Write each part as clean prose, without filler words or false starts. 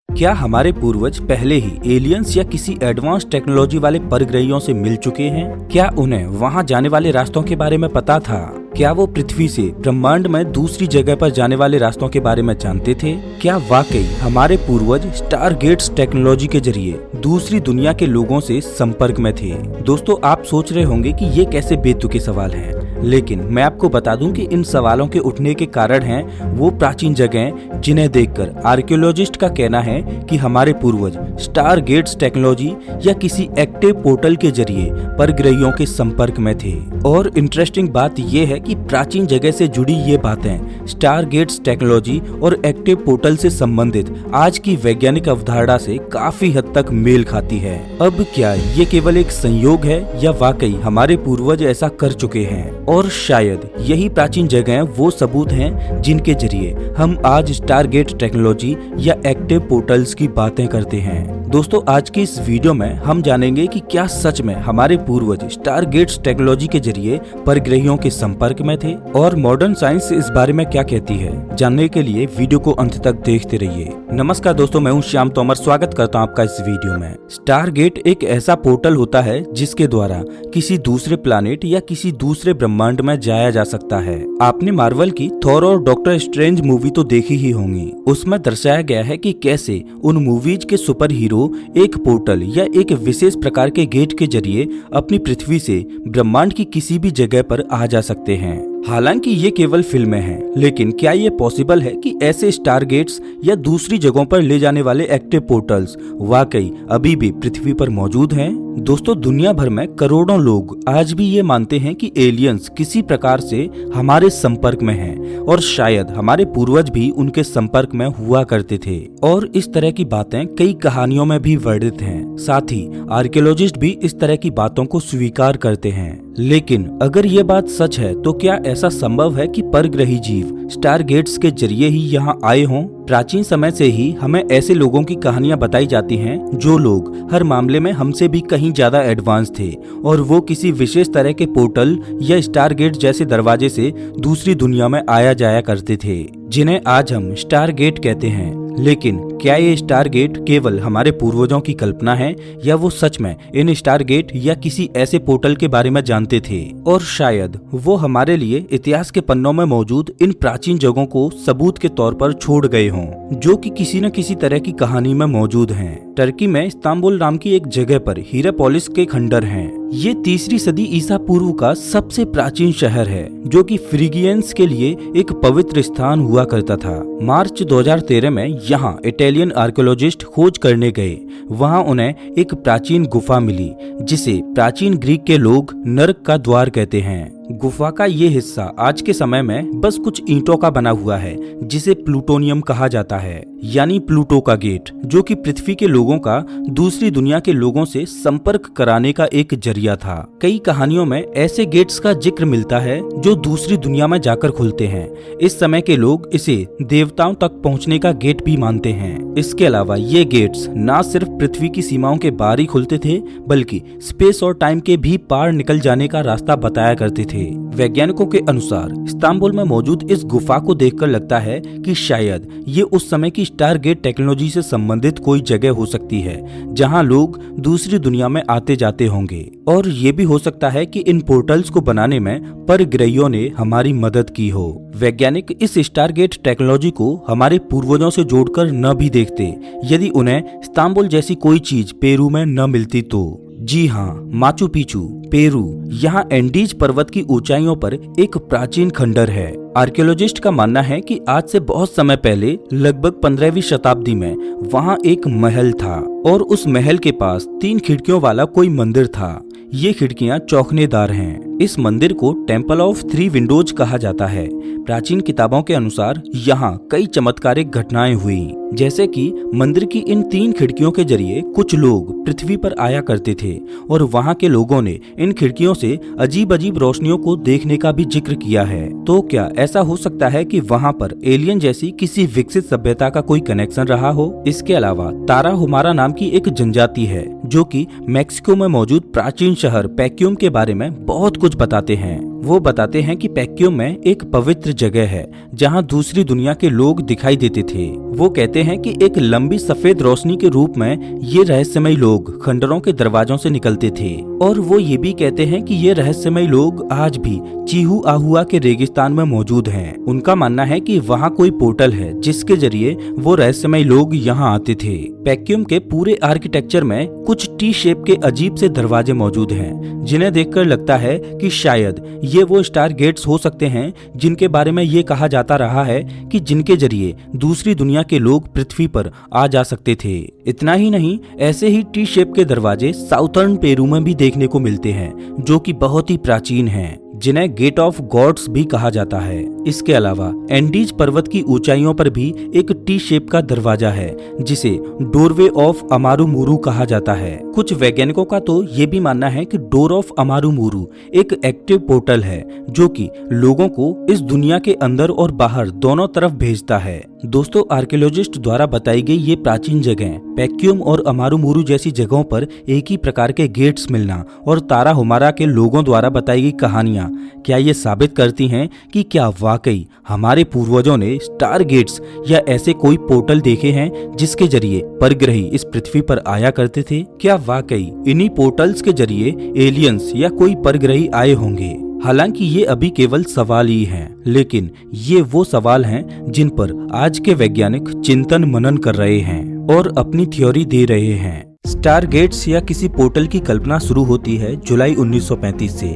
क्या हमारे पूर्वज पहले ही एलियंस या किसी एडवांस टेक्नोलॉजी वाले परग्रहियों से मिल चुके हैं? क्या उन्हें वहां जाने वाले रास्तों के बारे में पता था? क्या वो पृथ्वी से ब्रह्मांड में दूसरी जगह पर जाने वाले रास्तों के बारे में जानते थे? क्या वाकई हमारे पूर्वज स्टारगेट्स टेक्नोलॉजी के जरिए दूसरी दुनिया के लोगों से संपर्क में थे? दोस्तों, आप सोच रहे होंगे कि ये कैसे बेतुके सवाल हैं, लेकिन मैं आपको बता दूं कि इन सवालों के उठने के कारण हैं वो प्राचीन जगहें जिन्हें देखकर आर्कियोलॉजिस्ट का कहना है कि हमारे पूर्वज स्टारगेट्स टेक्नोलॉजी या किसी एक्टिव पोर्टल के जरिए परग्रहियों के संपर्क में थे। और इंटरेस्टिंग बात यह है कि प्राचीन जगह से जुड़ी ये बातें स्टारगेट्स टेक्नोलॉजी और एक्टिव पोर्टल से संबंधित आज की वैज्ञानिक अवधारणा से काफी हद तक मेल खाती है। अब क्या ये केवल एक संयोग है या वाकई हमारे पूर्वज ऐसा कर चुके हैं? और शायद यही प्राचीन जगहें वो सबूत हैं जिनके जरिए हम आज स्टारगेट टेक्नोलॉजी या एक्टिव पोर्टल्स की बातें करते हैं। दोस्तों, आज की इस वीडियो में हम जानेंगे कि क्या सच में हमारे पूर्वज स्टारगेट्स टेक्नोलॉजी के जरिए परग्रहियों के संपर्क में थे और मॉडर्न साइंस इस बारे में क्या कहती है। जानने के लिए वीडियो को अंत तक देखते रहिए। नमस्कार दोस्तों, मैं हूं श्याम तोमर, स्वागत करता हूं आपका इस वीडियो में। स्टारगेट एक ऐसा पोर्टल होता है जिसके द्वारा किसी दूसरे प्लैनेट या किसी दूसरे ब्रह्मांड में जाया जा सकता है। आपने मार्वल की थॉर और डॉक्टर स्ट्रेंज मूवी तो देखी ही होंगी। उसमें दर्शाया गया है कि कैसे उन मूवीज के सुपर हीरो एक पोर्टल या एक विशेष प्रकार के गेट के जरिए अपनी पृथ्वी से ब्रह्मांड की किसी भी जगह पर आ जा सकते हैं। हालांकि ये केवल फिल्में हैं, लेकिन क्या ये पॉसिबल है कि ऐसे स्टारगेट्स या दूसरी जगहों पर ले जाने वाले एक्टिव पोर्टल्स वाकई अभी भी पृथ्वी पर मौजूद हैं? दोस्तों, दुनिया भर में करोड़ों लोग आज भी ये मानते हैं कि एलियंस किसी प्रकार से हमारे संपर्क में हैं और शायद हमारे पूर्वज भी उनके संपर्क में हुआ करते थे। और इस तरह की बातें कई कहानियों में भी वर्णित हैं। साथ ही आर्कियोलॉजिस्ट भी इस तरह की बातों को स्वीकार करते हैं। लेकिन अगर ये बात सच है तो क्या ऐसा संभव है कि परग्रही जीव स्टारगेट्स के जरिए ही यहाँ आए हों? प्राचीन समय से ही हमें ऐसे लोगों की कहानियां बताई जाती हैं जो लोग हर मामले में हमसे भी कहीं ज्यादा एडवांस थे और वो किसी विशेष तरह के पोर्टल या स्टारगेट जैसे दरवाजे से दूसरी दुनिया में आया जाया करते थे, जिन्हें आज हम स्टारगेट कहते हैं। लेकिन क्या ये स्टारगेट केवल हमारे पूर्वजों की कल्पना है या वो सच में इन स्टारगेट या किसी ऐसे पोर्टल के बारे में जानते थे और शायद वो हमारे लिए इतिहास के पन्नों में मौजूद इन प्राचीन जगहों को सबूत के तौर पर छोड़ गए हों, जो कि किसी न किसी तरह की कहानी में मौजूद हैं। टर्की में इस्तांबुल नाम की एक जगह पर हीरापोलिस के खंडर हैं। ये 3री सदी ईसा पूर्व का सबसे प्राचीन शहर है, जो कि फ्रीगियंस के लिए एक पवित्र स्थान हुआ करता था। मार्च 2013 में यहाँ इटालियन आर्कियोलॉजिस्ट खोज करने गए। वहाँ उन्हें एक प्राचीन गुफा मिली जिसे प्राचीन ग्रीक के लोग नर्क का द्वार कहते हैं। गुफा का ये हिस्सा आज के समय में बस कुछ ईंटों का बना हुआ है, जिसे प्लूटोनियम कहा जाता है, यानी प्लूटो का गेट, जो कि पृथ्वी के लोगों का दूसरी दुनिया के लोगों से संपर्क कराने का एक जरिया था। कई कहानियों में ऐसे गेट्स का जिक्र मिलता है जो दूसरी दुनिया में जाकर खुलते हैं। इस समय के लोग इसे देवताओं तक पहुंचने का गेट भी मानते हैं। इसके अलावा ये गेट्स न सिर्फ पृथ्वी की सीमाओं के बाहर ही खुलते थे, बल्कि स्पेस और टाइम के भी पार निकल जाने का रास्ता बताया करते थे। वैज्ञानिकों के अनुसार इस्तांबुल में मौजूद इस गुफा को देखकर लगता है कि शायद ये उस समय की स्टारगेट टेक्नोलॉजी से संबंधित कोई जगह हो सकती है जहां लोग दूसरी दुनिया में आते जाते होंगे। और ये भी हो सकता है कि इन पोर्टल्स को बनाने में परग्रहियों ने हमारी मदद की हो। वैज्ञानिक इस स्टारगेट टेक्नोलॉजी को हमारे पूर्वजों से जोड़कर न भी देखते यदि उन्हें इस्तांबुल जैसी कोई चीज पेरू में न मिलती तो। जी हाँ, माचू पिचू, पेरू, यहाँ एंडीज पर्वत की ऊंचाइयों पर एक प्राचीन खंडर है। आर्कियोलॉजिस्ट का मानना है कि आज से बहुत समय पहले लगभग 15वीं शताब्दी में वहाँ एक महल था और उस महल के पास 3 खिड़कियों वाला कोई मंदिर था। ये खिड़कियां चौखनेदार हैं। इस मंदिर को टेम्पल ऑफ 3 विंडोज कहा जाता है। प्राचीन किताबों के अनुसार यहाँ कई चमत्कारिक घटनाएं हुई, जैसे कि मंदिर की इन 3 खिड़कियों के जरिए कुछ लोग पृथ्वी पर आया करते थे और वहाँ के लोगों ने इन खिड़कियों से अजीब अजीब रोशनियों को देखने का भी जिक्र किया है। तो क्या ऐसा हो सकता है कि वहाँ पर एलियन जैसी किसी विकसित सभ्यता का कोई कनेक्शन रहा हो? इसके अलावा तारा हुमारा नाम की एक जनजाति है जो कि मैक्सिको में मौजूद प्राचीन शहर पैक्यूम के बारे में बहुत कुछ बताते हैं। वो बताते हैं कि पैक्यूम में एक पवित्र जगह है जहां दूसरी दुनिया के लोग दिखाई देते थे। वो कहते हैं कि एक लंबी सफेद रोशनी के रूप में ये रहस्यमयी लोग खंडरों के दरवाजों से निकलते थे, और वो ये भी कहते हैं कि ये रहस्यमयी लोग आज भी चीहू आहुआ के रेगिस्तान में मौजूद हैं। उनका मानना है कि वहाँ कोई पोर्टल है जिसके जरिए वो रहस्यमयी लोग यहाँ आते थे। पैक्यूम के पूरे आर्किटेक्चर में कुछ टी शेप के अजीब से दरवाजे मौजूद हैं, जिन्हें देखकर लगता है कि शायद ये वो स्टार गेट्स हो सकते हैं जिनके बारे में ये कहा जाता रहा है कि जिनके जरिए दूसरी दुनिया के लोग पृथ्वी पर आ जा सकते थे। इतना ही नहीं, ऐसे ही टी शेप के दरवाजे साउथर्न पेरू में भी देखने को मिलते हैं, जो कि बहुत ही प्राचीन हैं, जिन्हें गेट ऑफ गॉड्स भी कहा जाता है। इसके अलावा एंडीज पर्वत की ऊंचाइयों पर भी एक टी शेप का दरवाजा है जिसे डोरवे ऑफ अमारुमुरु कहा जाता है। कुछ वैज्ञानिकों का तो ये भी मानना है कि डोर ऑफ अमारुमुरु एक एक्टिव पोर्टल है जो कि लोगों को इस दुनिया के अंदर और बाहर दोनों तरफ भेजता है। दोस्तों, आर्कियोलॉजिस्ट द्वारा बताई गई ये प्राचीन जगह पैक्यूम और अमारुमुरु जैसी जगहों पर एक ही प्रकार के गेट्स मिलना और तारा हुमारा के लोगों द्वारा बताई गई कहानियां क्या ये साबित करती हैं कि क्या वाकई हमारे पूर्वजों ने स्टार गेट्स या ऐसे कोई पोर्टल देखे हैं जिसके जरिए परग्रही इस पृथ्वी पर आया करते थे? क्या वाकई इन्हीं पोर्टल्स के जरिए एलियंस या कोई परग्रही आए होंगे? हालांकि ये अभी केवल सवाल ही हैं, लेकिन ये वो सवाल हैं जिन पर आज के वैज्ञानिक चिंतन मनन कर रहे हैं और अपनी थ्योरी दे रहे हैं। स्टार गेट्स या किसी पोर्टल की कल्पना शुरू होती है जुलाई 1935 से,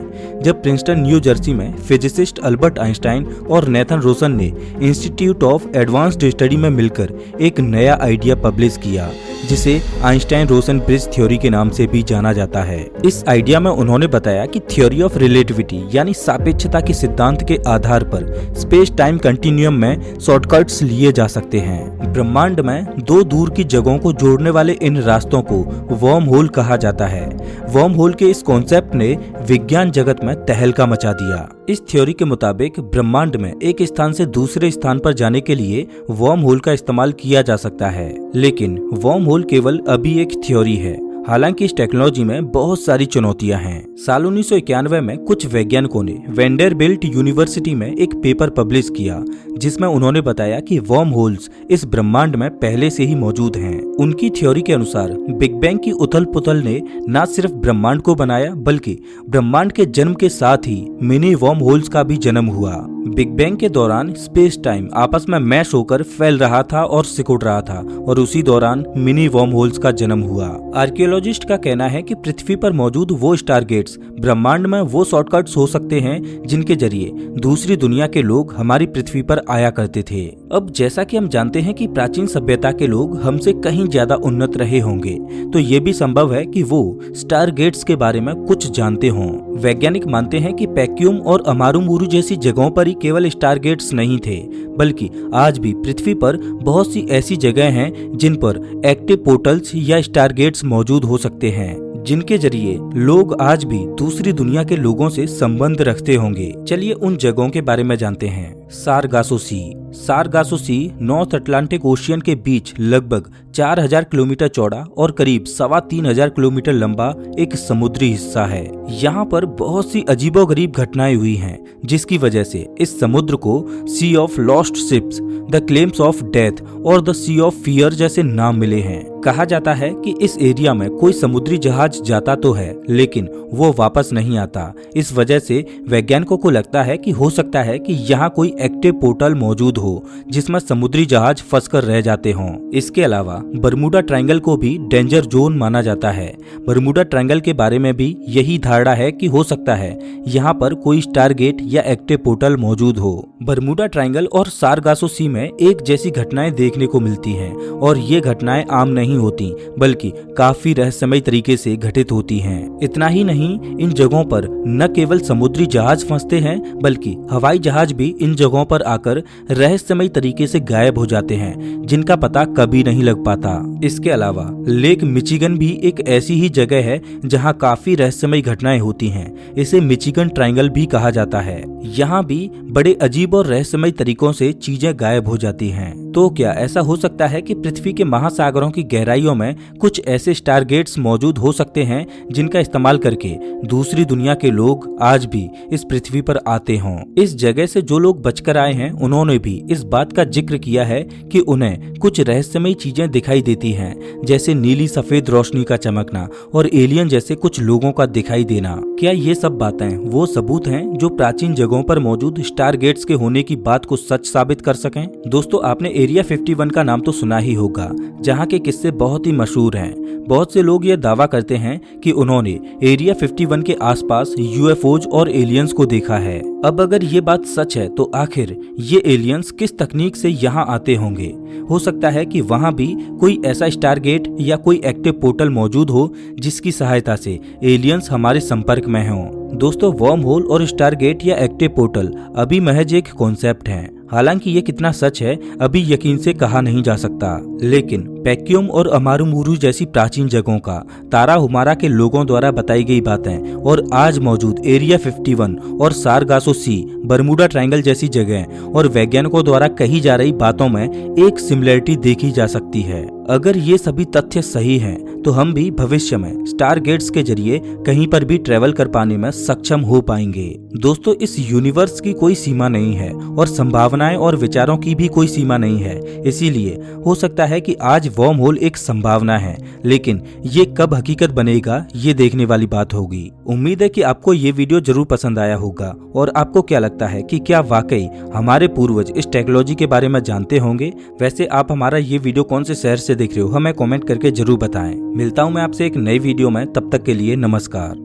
जब प्रिंसटन न्यू जर्सी में फिजिसिस्ट अल्बर्ट आइंस्टाइन और नेथन रोसन ने इंस्टीट्यूट ऑफ एडवांस्ड स्टडी में मिलकर एक नया आइडिया पब्लिश किया जिसे आइंस्टाइन रोसन ब्रिज थ्योरी के नाम से भी जाना जाता है। इस आइडिया में उन्होंने बताया कि थ्योरी ऑफ रिलेटिविटी यानी सापेक्षता के सिद्धांत के आधार पर स्पेस टाइम कंटिन्यूम में शॉर्टकट्स लिए जा सकते हैं। ब्रह्मांड में दो दूर की जगहों को जोड़ने वाले इन रास्तों को वर्म होल कहा जाता है। वर्म होल के इस कॉन्सेप्ट ने विज्ञान जगत में तहलका मचा दिया। इस थ्योरी के मुताबिक ब्रह्मांड में एक स्थान से दूसरे स्थान पर जाने के लिए वर्म होल का इस्तेमाल किया जा सकता है, लेकिन वर्म होल केवल अभी एक थ्योरी है। हालांकि इस टेक्नोलॉजी में बहुत सारी चुनौतियां हैं। साल 1991 में कुछ वैज्ञानिकों ने वेंडरबिल्ट यूनिवर्सिटी में एक पेपर पब्लिश किया जिसमें उन्होंने बताया कि वर्म होल्स इस ब्रह्मांड में पहले से ही मौजूद हैं। उनकी थ्योरी के अनुसार बिग बैंग की उथल पुथल ने न सिर्फ ब्रह्मांड को बनाया बल्कि ब्रह्मांड के जन्म के साथ ही मिनी वर्म होल्स का भी जन्म हुआ। बिग बैंग के दौरान स्पेस टाइम आपस में मैश होकर फैल रहा था और सिकुड़ रहा था और उसी दौरान मिनी वर्म होल्स का जन्म हुआ। आर्कियोलॉजिस्ट का कहना है कि पृथ्वी पर मौजूद वो स्टार गेट्स ब्रह्मांड में वो शॉर्टकट्स हो सकते हैं जिनके जरिए दूसरी दुनिया के लोग हमारी पृथ्वी पर आया करते थे। अब जैसा कि हम जानते हैं कि प्राचीन सभ्यता के लोग हमसे कहीं ज्यादा उन्नत रहे होंगे, तो ये भी संभव है कि वो स्टार गेट्स के बारे में कुछ जानते हों। वैज्ञानिक मानते हैं कि पैक्यूम और अमारुमुरु जैसी जगहों पर ही केवल स्टार गेट्स नहीं थे, बल्कि आज भी पृथ्वी पर बहुत सी ऐसी जगह हैं जिन पर एक्टिव पोर्टल्स या स्टार गेट्स मौजूद हो सकते हैं, जिनके जरिए लोग आज भी दूसरी दुनिया के लोगों से संबंध रखते होंगे। चलिए उन जगहों के बारे में जानते हैं। सारगासो सी। सारगासो सी नॉर्थ अटलांटिक ओशियन के बीच लगभग 4000 किलोमीटर चौड़ा और करीब 3500 किलोमीटर लंबा एक समुद्री हिस्सा है। यहाँ पर बहुत सी अजीबोगरीब घटनाएं हुई हैं, जिसकी वजह से इस समुद्र को sea of lost ships, the claims of death और द सी ऑफ फियर जैसे नाम मिले हैं। कहा जाता है कि इस एरिया में कोई समुद्री जहाज जाता तो है, लेकिन वो वापस नहीं आता। इस वजह से वैज्ञानिकों को लगता है कि हो सकता है कि यहाँ कोई एक्टिव पोर्टल मौजूद हो जिसमें समुद्री जहाज फंसकर रह जाते हों। इसके अलावा बरमूडा ट्रायंगल को भी डेंजर जोन माना जाता है। बरमूडा ट्रायंगल के बारे में भी यही धारणा है कि हो सकता है यहाँ पर कोई स्टार गेट या एक्टिव पोर्टल मौजूद हो। बरमूडा ट्रायंगल और सारगासो सी में एक जैसी घटनाएं देखने को मिलती हैं और ये घटनाएं आम नहीं होती, बल्कि काफी रहस्यमय तरीके से घटित होती हैं। इतना ही नहीं, इन जगहों पर न केवल समुद्री जहाज फंसते हैं, बल्कि हवाई जहाज भी इन जगहों पर आकर रहस्यमय तरीके से गायब हो जाते हैं, जिनका पता कभी नहीं लग पाता। इसके अलावा लेक मिचिगन भी एक ऐसी ही जगह है जहां काफी रहस्यमय घटनाएं होती हैं। इसे मिचिगन ट्रायंगल भी कहा जाता है। यहाँ भी बड़े अजीब और रहस्यमय तरीकों से चीजें गायब हो जाती हैं। तो क्या ऐसा हो सकता है कि पृथ्वी के महासागरों की गहराइयों में कुछ ऐसे स्टारगेट्स मौजूद हो सकते हैं जिनका इस्तेमाल करके दूसरी दुनिया के लोग आज भी इस पृथ्वी पर आते हों? इस जगह से जो लोग बचकर आए हैं उन्होंने भी इस बात का जिक्र किया है कि उन्हें कुछ रहस्यमयी चीजें दिखाई देती हैं, जैसे नीली सफेद रोशनी का चमकना और एलियन जैसे कुछ लोगों का दिखाई देना। क्या ये सब बातें वो सबूत हैं जो प्राचीन जगहों पर मौजूद स्टारगेट्स के होने की बात को सच साबित कर सकें? दोस्तों, आपने एरिया 51 का नाम तो सुना ही होगा, जहां के किस्से बहुत ही मशहूर हैं। बहुत से लोग ये दावा करते हैं कि उन्होंने एरिया 51 के आसपास यूएफओज और एलियंस को देखा है। अब अगर ये बात सच है तो आखिर ये एलियंस किस तकनीक से यहाँ आते होंगे? हो सकता है कि वहाँ भी कोई ऐसा स्टारगेट या कोई एक्टिव पोर्टल मौजूद हो जिसकी सहायता से एलियंस हमारे संपर्क में हों। दोस्तों, वर्म होल और स्टारगेट या एक्टिव पोर्टल अभी महज एक कॉन्सेप्ट है। हालांकि ये कितना सच है अभी यकीन से कहा नहीं जा सकता, लेकिन पैक्यूम और अमारुमुरु जैसी प्राचीन जगहों का, तारा हुमारा के लोगों द्वारा बताई गई बातें और आज मौजूद एरिया 51 और सारगासो सी, बरमूडा ट्रायंगल जैसी जगह और वैज्ञानिकों द्वारा कही जा रही बातों में एक सिमिलरिटी देखी जा सकती है। अगर ये सभी तथ्य सही हैं, तो हम भी भविष्य में स्टारगेट्स के जरिए कहीं पर भी ट्रेवल कर पाने में सक्षम हो पाएंगे। दोस्तों, इस यूनिवर्स की कोई सीमा नहीं है और संभावनाएं और विचारों की भी कोई सीमा नहीं है। इसीलिए हो सकता है कि आज वर्म होल एक संभावना है, लेकिन ये कब हकीकत बनेगा ये देखने वाली बात होगी। उम्मीद है कि आपको ये वीडियो जरूर पसंद आया होगा। और आपको क्या लगता है कि क्या वाकई हमारे पूर्वज इस टेक्नोलॉजी के बारे में जानते होंगे? वैसे आप हमारा ये वीडियो कौन से शहर से देख रहे हो हमें कमेंट करके जरूर बताएं। मिलता हूं मैं आपसे एक नई वीडियो में, तब तक के लिए नमस्कार।